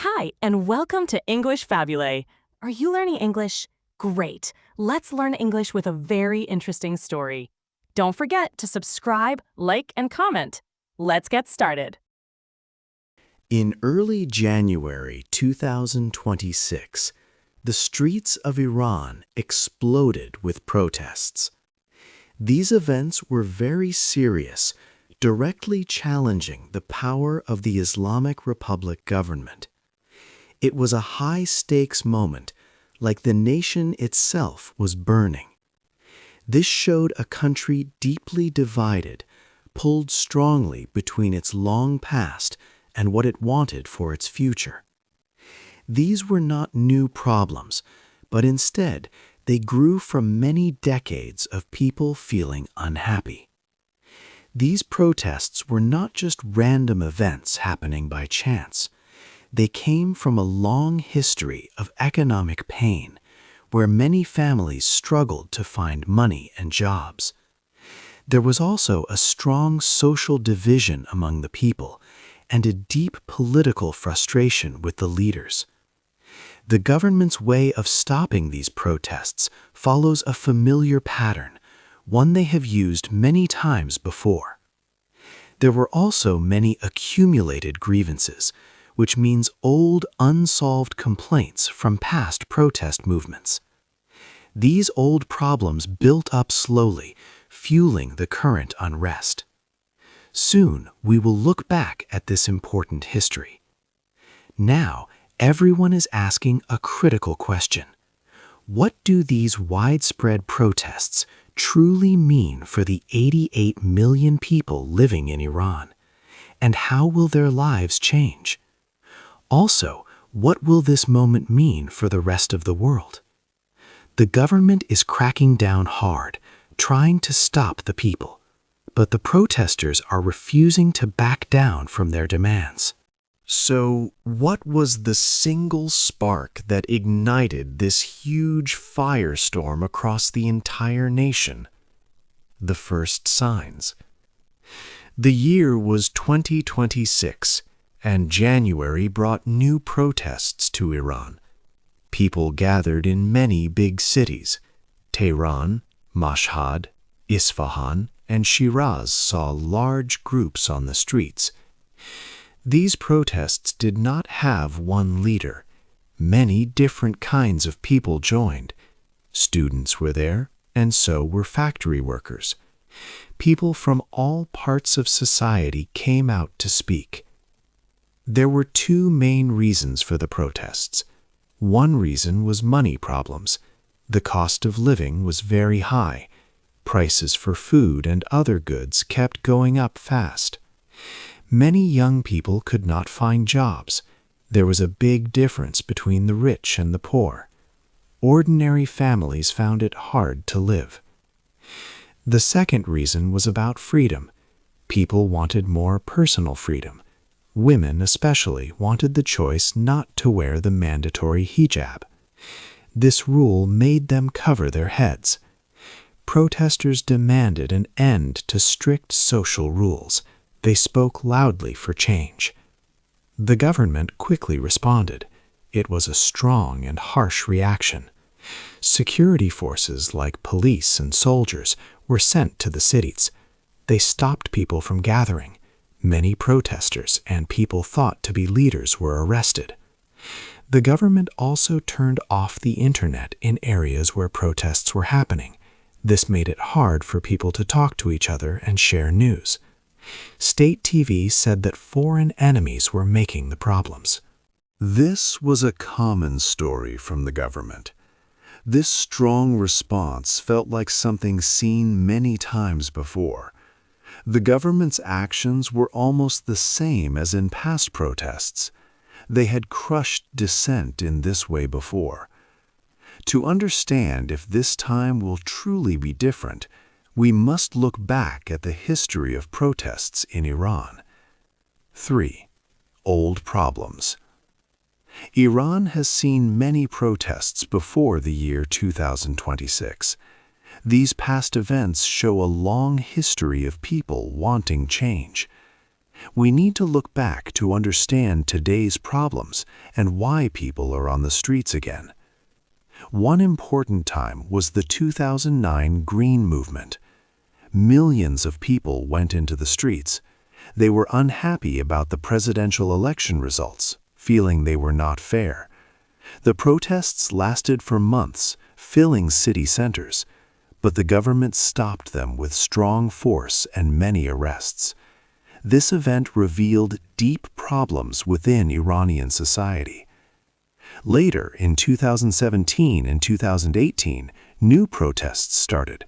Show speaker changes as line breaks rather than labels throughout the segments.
Hi, and welcome to English-Fabule. Are you learning English? Great. Let's learn English with a very interesting story. Don't forget to subscribe, like, and comment. Let's get started.
In early January 2026, the streets of Iran exploded with protests. These events were very serious, directly challenging the power of the Islamic Republic government. It was a high-stakes moment, like the nation itself was burning. This showed a country deeply divided, pulled strongly between its long past and what it wanted for its future. These were not new problems, but instead they grew from many decades of people feeling unhappy. These protests were not just random events happening by chance. They came from a long history of economic pain, where many families struggled to find money and jobs. There was also a strong social division among the people and a deep political frustration with the leaders. The government's way of stopping these protests follows a familiar pattern, one they have used many times before. There were also many accumulated grievances, which means old, unsolved complaints from past protest movements. These old problems built up slowly, fueling the current unrest. Soon, we will look back at this important history. Now, everyone is asking a critical question. What do these widespread protests truly mean for the 88 million people living in Iran? And how will their lives change? Also, what will this moment mean for the rest of the world? The government is cracking down hard, trying to stop the people, but the protesters are refusing to back down from their demands. So, what was the single spark that ignited this huge firestorm across the entire nation? The first signs. The year was 2026, and January brought new protests to Iran. People gathered in many big cities. Tehran, Mashhad, Isfahan, and Shiraz saw large groups on the streets. These protests did not have one leader. Many different kinds of people joined. Students were there, and so were factory workers. People from all parts of society came out to speak. There were two main reasons for the protests. One reason was money problems. The cost of living was very high. Prices for food and other goods kept going up fast. Many young people could not find jobs. There was a big difference between the rich and the poor. Ordinary families found it hard to live. The second reason was about freedom. People wanted more personal freedom. Women especially wanted the choice not to wear the mandatory hijab. This rule made them cover their heads. Protesters demanded an end to strict social rules. They spoke loudly for change. The government quickly responded. It was a strong and harsh reaction. Security forces like police and soldiers were sent to the cities. They stopped people from gathering. Many protesters and people thought to be leaders were arrested. The government also turned off the internet in areas where protests were happening. This made it hard for people to talk to each other and share news. State TV said that foreign enemies were making the problems.
This was a common story from the government. This strong response felt like something seen many times before. The government's actions were almost the same as in past protests. They had crushed dissent in this way before. To understand if this time will truly be different, we must look back at the history of protests in Iran. 3. Old problems. Iran has seen many protests before the year 2026. These past events show a long history of people wanting change. We need to look back to understand today's problems and why people are on the streets again. One important time was the 2009 Green Movement. Millions of people went into the streets. They were unhappy about the presidential election results, feeling they were not fair. The protests lasted for months, filling city centers, but the government stopped them with strong force and many arrests. This event revealed deep problems within Iranian society. Later, in 2017 and 2018, new protests started.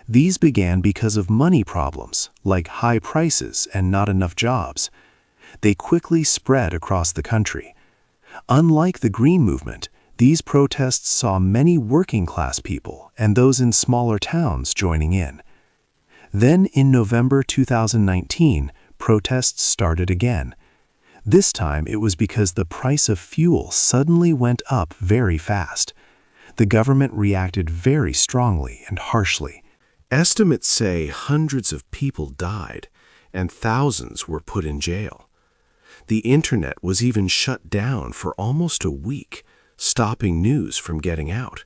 These began because of money problems, like high prices and not enough jobs. They quickly spread across the country. Unlike the Green Movement, these protests saw many working-class people and those in smaller towns joining in. Then, in November 2019, protests started again. This time it was because the price of fuel suddenly went up very fast. The government reacted very strongly and harshly.
Estimates say hundreds of people died and thousands were put in jail. The internet was even shut down for almost a week, stopping news from getting out.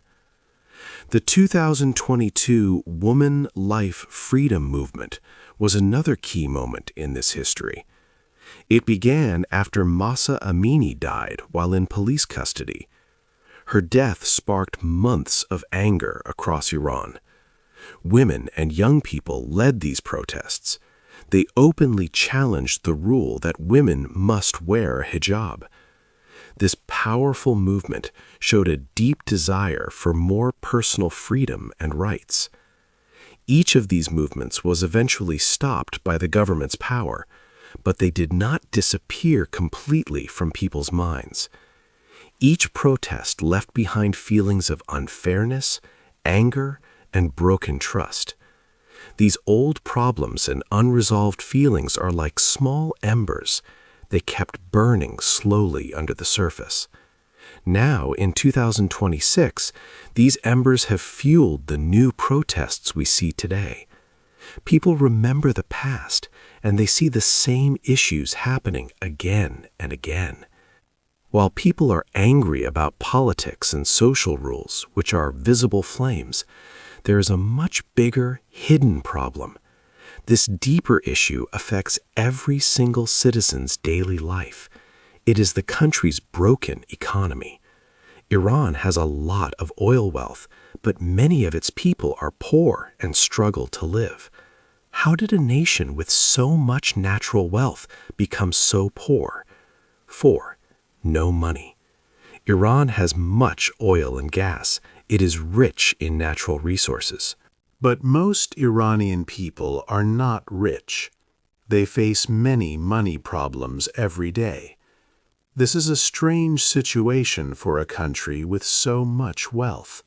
The 2022 Woman Life Freedom Movement was another key moment in this history. It began after Mahsa Amini died while in police custody. Her death sparked months of anger across Iran. Women and young people led these protests. They openly challenged the rule that women must wear a hijab. This powerful movement showed a deep desire for more personal freedom and rights. Each of these movements was eventually stopped by the government's power, but they did not disappear completely from people's minds. Each protest left behind feelings of unfairness, anger, and broken trust. These old problems and unresolved feelings are like small embers. They kept burning slowly under the surface. Now, in 2026, these embers have fueled the new protests we see today. People remember the past, and they see the same issues happening again and again. While people are angry about politics and social rules, which are visible flames, there is a much bigger, hidden problem. This deeper issue affects every single citizen's daily life. It is the country's broken economy. Iran has a lot of oil wealth, but many of its people are poor and struggle to live. How did a nation with so much natural wealth become so poor? 4. No money. Iran has much oil and gas. It is rich in natural resources.
But most Iranian people are not rich. They face many money problems every day. This is a strange situation for a country with so much wealth.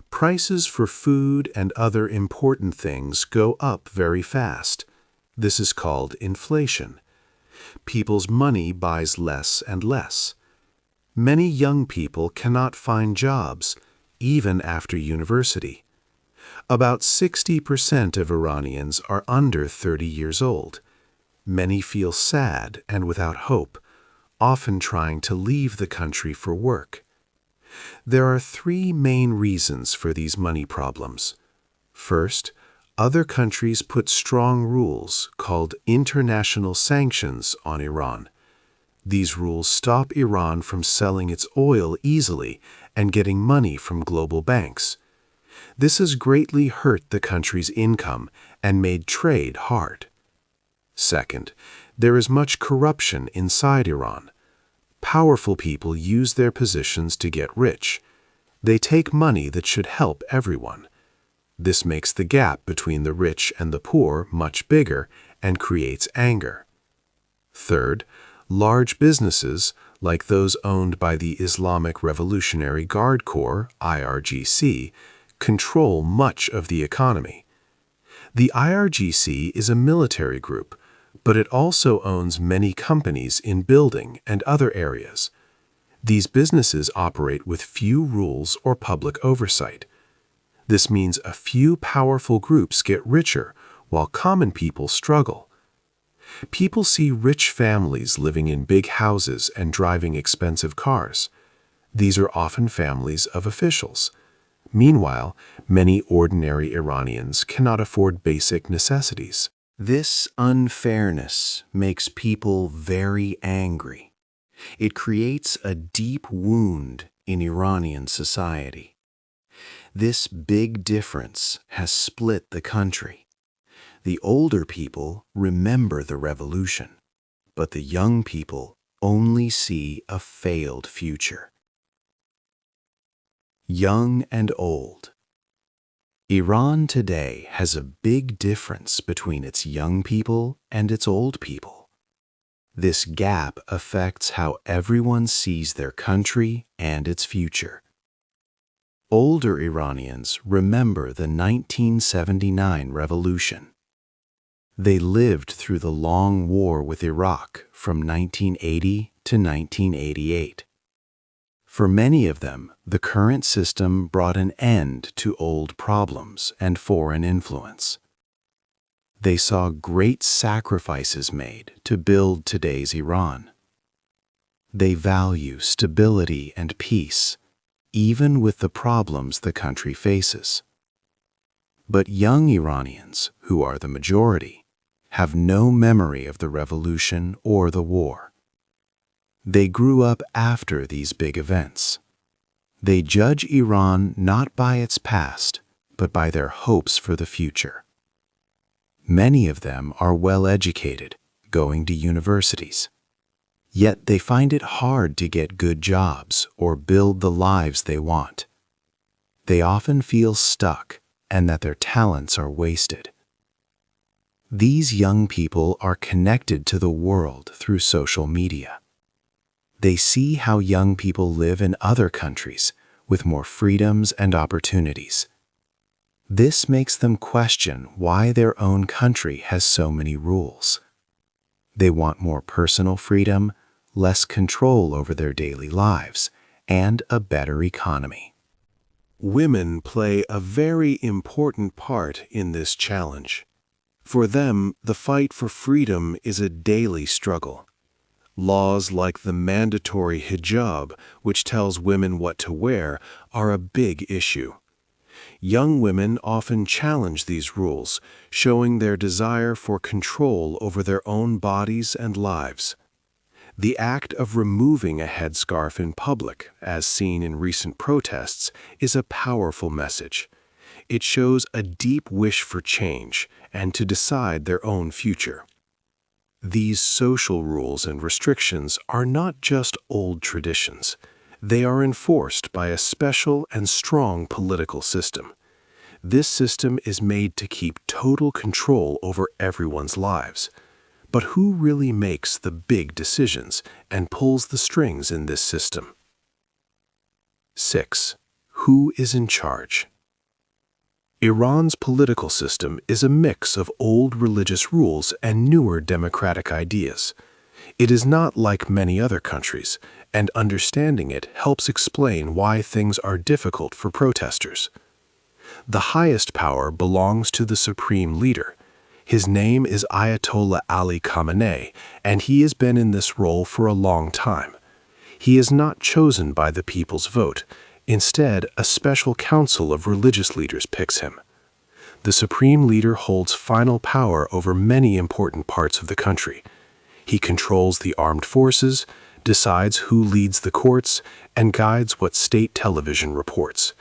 Prices for food and other important things go up very fast. This is called inflation. People's money buys less and less. Many young people cannot find jobs, even after university. About 60% of Iranians are under 30 years old. Many feel sad and without hope, often trying to leave the country for work. There are 3 main reasons for these money problems. First, other countries put strong rules called international sanctions on Iran. These rules stop Iran from selling its oil easily and getting money from global banks. This has greatly hurt the country's income and made trade hard. Second, there is much corruption inside Iran. Powerful people use their positions to get rich. They take money that should help everyone. This makes the gap between the rich and the poor much bigger and creates anger. Third, large businesses, like those owned by the Islamic Revolutionary Guard Corps, IRGC, control much of the economy. The IRGC is a military group, but it also owns many companies in building and other areas. These businesses operate with few rules or public oversight. This means a few powerful groups get richer while common people struggle. People see rich families living in big houses and driving expensive cars. These are often families of officials. Meanwhile, many ordinary Iranians cannot afford basic necessities.
This unfairness makes people very angry. It creates a deep wound in Iranian society. This big difference has split the country. The older people remember the revolution, but the young people only see a failed future. Young and old. Iran today has a big difference between its young people and its old people. This gap affects how everyone sees their country and its future. Older Iranians remember the 1979 revolution. They lived through the long war with Iraq from 1980 to 1988. For many of them, the current system brought an end to old problems and foreign influence. They saw great sacrifices made to build today's Iran. They value stability and peace, even with the problems the country faces. But young Iranians, who are the majority, have no memory of the revolution or the war. They grew up after these big events. They judge Iran not by its past, but by their hopes for the future. Many of them are well educated, going to universities. Yet they find it hard to get good jobs or build the lives they want. They often feel stuck and that their talents are wasted. These young people are connected to the world through social media. They see how young people live in other countries with more freedoms and opportunities. This makes them question why their own country has so many rules. They want more personal freedom, less control over their daily lives, and a better economy.
Women play a very important part in this challenge. For them, the fight for freedom is a daily struggle. Laws like the mandatory hijab, which tells women what to wear, are a big issue. Young women often challenge these rules, showing their desire for control over their own bodies and lives. The act of removing a headscarf in public, as seen in recent protests, is a powerful message. It shows a deep wish for change and to decide their own future. These social rules and restrictions are not just old traditions. They are enforced by a special and strong political system. This system is made to keep total control over everyone's lives. But who really makes the big decisions and pulls the strings in this system? 6. Who is in charge? Iran's political system is a mix of old religious rules and newer democratic ideas. It is not like many other countries, and understanding it helps explain why things are difficult for protesters. The highest power belongs to the supreme leader. His name is Ayatollah Ali Khamenei, and he has been in this role for a long time. He is not chosen by the people's vote. Instead, a special council of religious leaders picks him. The supreme leader holds final power over many important parts of the country. He controls the armed forces, decides who leads the courts, and guides what state television reports.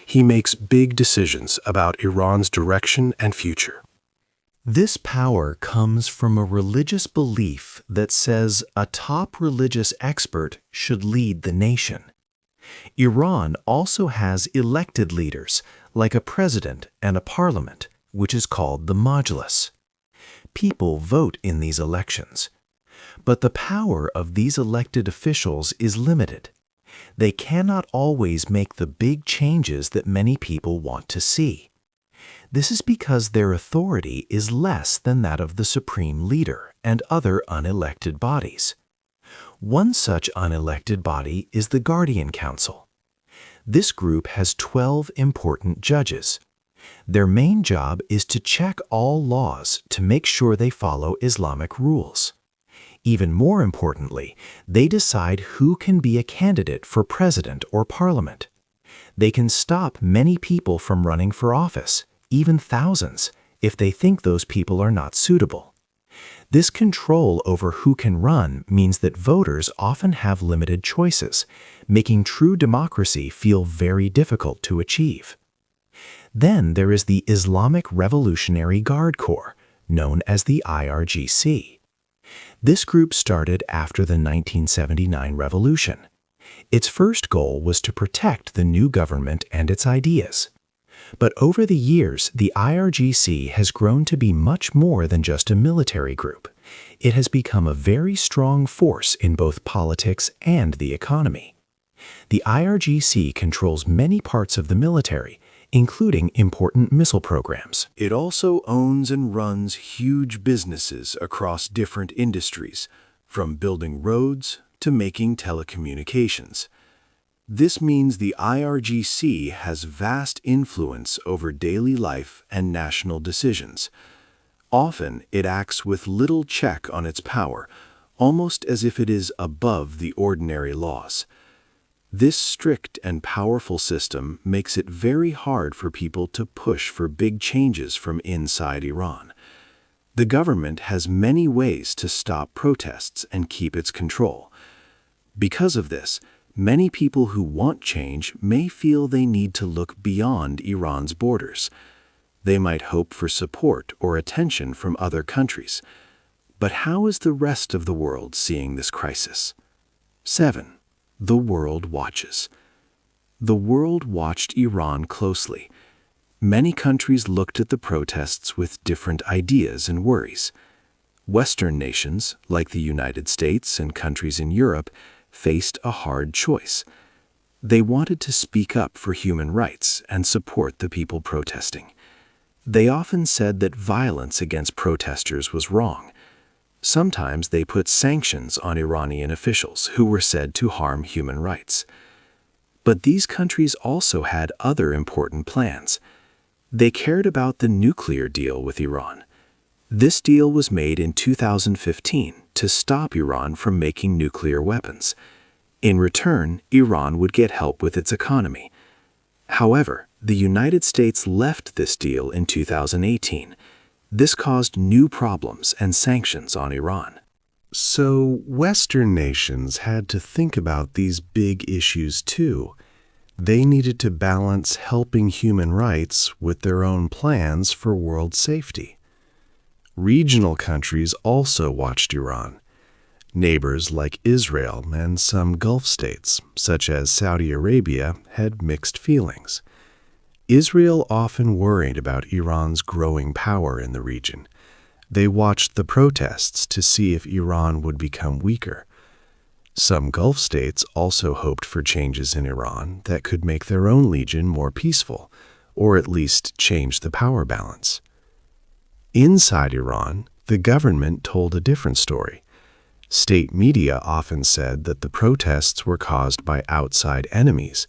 He makes big decisions about Iran's direction and future.
This power comes from a religious belief that says a top religious expert should lead the nation. Iran also has elected leaders, like a president and a parliament, which is called the Majlis. People vote in these elections. But the power of these elected officials is limited. They cannot always make the big changes that many people want to see. This is because their authority is less than that of the supreme leader and other unelected bodies. One such unelected body is the Guardian Council. This group has 12 important judges. Their main job is to check all laws to make sure they follow Islamic rules. Even more importantly, they decide who can be a candidate for president or parliament. They can stop many people from running for office, even thousands, if they think those people are not suitable. This control over who can run means that voters often have limited choices, making true democracy feel very difficult to achieve. Then there is the Islamic Revolutionary Guard Corps, known as the IRGC. This group started after the 1979 revolution. Its first goal was to protect the new government and its ideas. But over the years, the IRGC has grown to be much more than just a military group. It has become a very strong force in both politics and the economy. The IRGC controls many parts of the military, including important missile programs.
It also owns and runs huge businesses across different industries, from building roads to making telecommunications. This means the IRGC has vast influence over daily life and national decisions. Often, it acts with little check on its power, almost as if it is above the ordinary laws. This strict and powerful system makes it very hard for people to push for big changes from inside Iran. The government has many ways to stop protests and keep its control. Because of this, many people who want change may feel they need to look beyond Iran's borders. They might hope for support or attention from other countries. But how is the rest of the world seeing this crisis? 7. The world watches. The world watched Iran closely. Many countries looked at the protests with different ideas and worries. Western nations, like the United States and countries in Europe, faced a hard choice. They wanted to speak up for human rights and support the people protesting. They often said that violence against protesters was wrong. Sometimes they put sanctions on Iranian officials who were said to harm human rights. But these countries also had other important plans. They cared about the nuclear deal with Iran. This deal was made in 2015 to stop Iran from making nuclear weapons. In return, Iran would get help with its economy. However, the United States left this deal in 2018. This caused new problems and sanctions on Iran. So, Western nations had to think about these big issues too. They needed to balance helping human rights with their own plans for world safety. Regional countries also watched Iran. Neighbors like Israel and some Gulf states, such as Saudi Arabia, had mixed feelings. Israel often worried about Iran's growing power in the region. They watched the protests to see if Iran would become weaker. Some Gulf states also hoped for changes in Iran that could make their own region more peaceful, or at least change the power balance. Inside Iran, the government told a different story. State media often said that the protests were caused by outside enemies.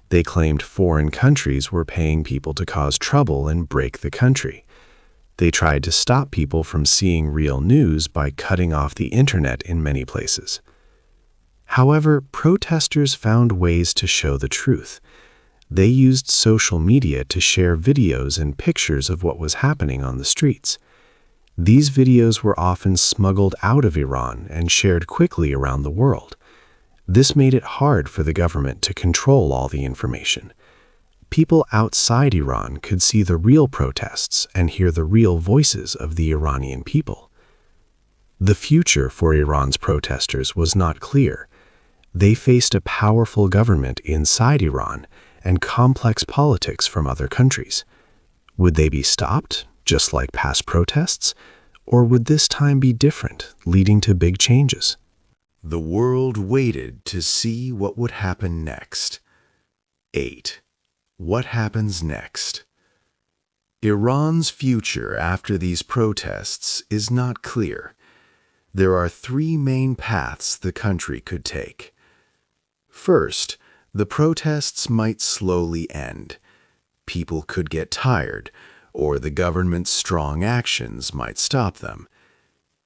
They claimed foreign countries were paying people to cause trouble and break the country. They tried to stop people from seeing real news by cutting off the internet in many places. However, protesters found ways to show the truth. They used social media to share videos and pictures of what was happening on the streets. These videos were often smuggled out of Iran and shared quickly around the world. This made it hard for the government to control all the information. People outside Iran could see the real protests and hear the real voices of the Iranian people. The future for Iran's protesters was not clear. They faced a powerful government inside Iran and complex politics from other countries. Would they be stopped, just like past protests? Or would this time be different, leading to big changes? The world waited to see what would happen next. 8. What happens next? Iran's future after these protests is not clear. There are three main paths the country could take. First, the protests might slowly end.
people could get tired, or the government's strong actions might stop them.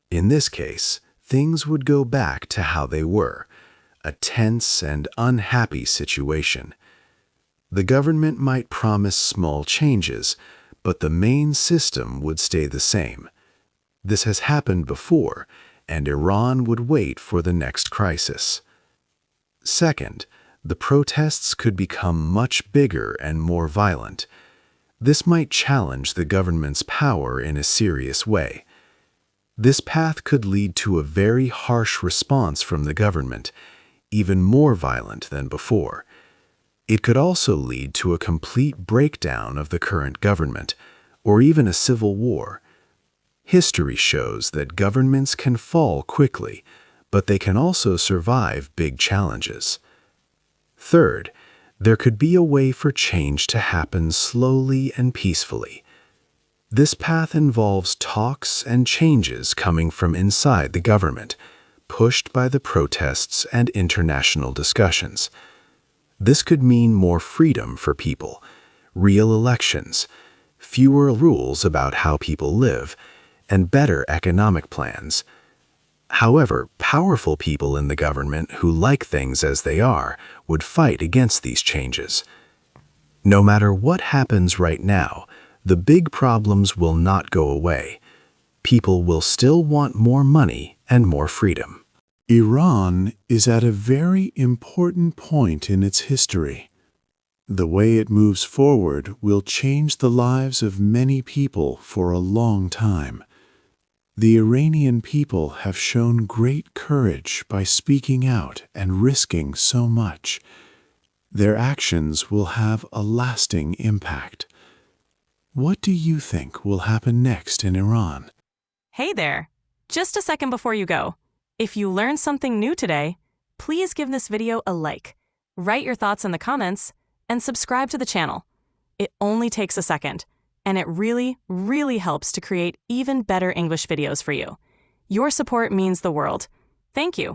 In this case, things would go back to how they were, a tense and unhappy situation. The government might promise small changes, but the main system would stay the same. This has happened before, and Iran would wait for the next crisis. Second, the protests could become much bigger and more violent. This might challenge the government's power in a serious way. This path could lead to a very harsh response from the government, even more violent than before. It could also lead to a complete breakdown of the current government, or even a civil war. History shows that governments can fall quickly, but they can also survive big challenges. Third, there could be a way for change to happen slowly and peacefully. This path involves talks and changes coming from inside the government, pushed by the protests and international discussions. This could mean more freedom for people, real elections, fewer rules about how people live, and better economic plans. However, powerful people in the government who like things as they are would fight against these changes. No matter what happens right now, the big problems will not go away. People will still want more money and more freedom.
Iran is at a very important point in its history. The way it moves forward will change the lives of many people for a long time. The Iranian people have shown great courage by speaking out and risking so much. Their actions will have a lasting impact. What do you think will happen next in Iran?
Hey there! Just a second before you go. If you learned something new today, please give this video a like, write your thoughts in the comments, and subscribe to the channel. It only takes a second, and it really, really helps to create even better English videos for you. Your support means the world. Thank you.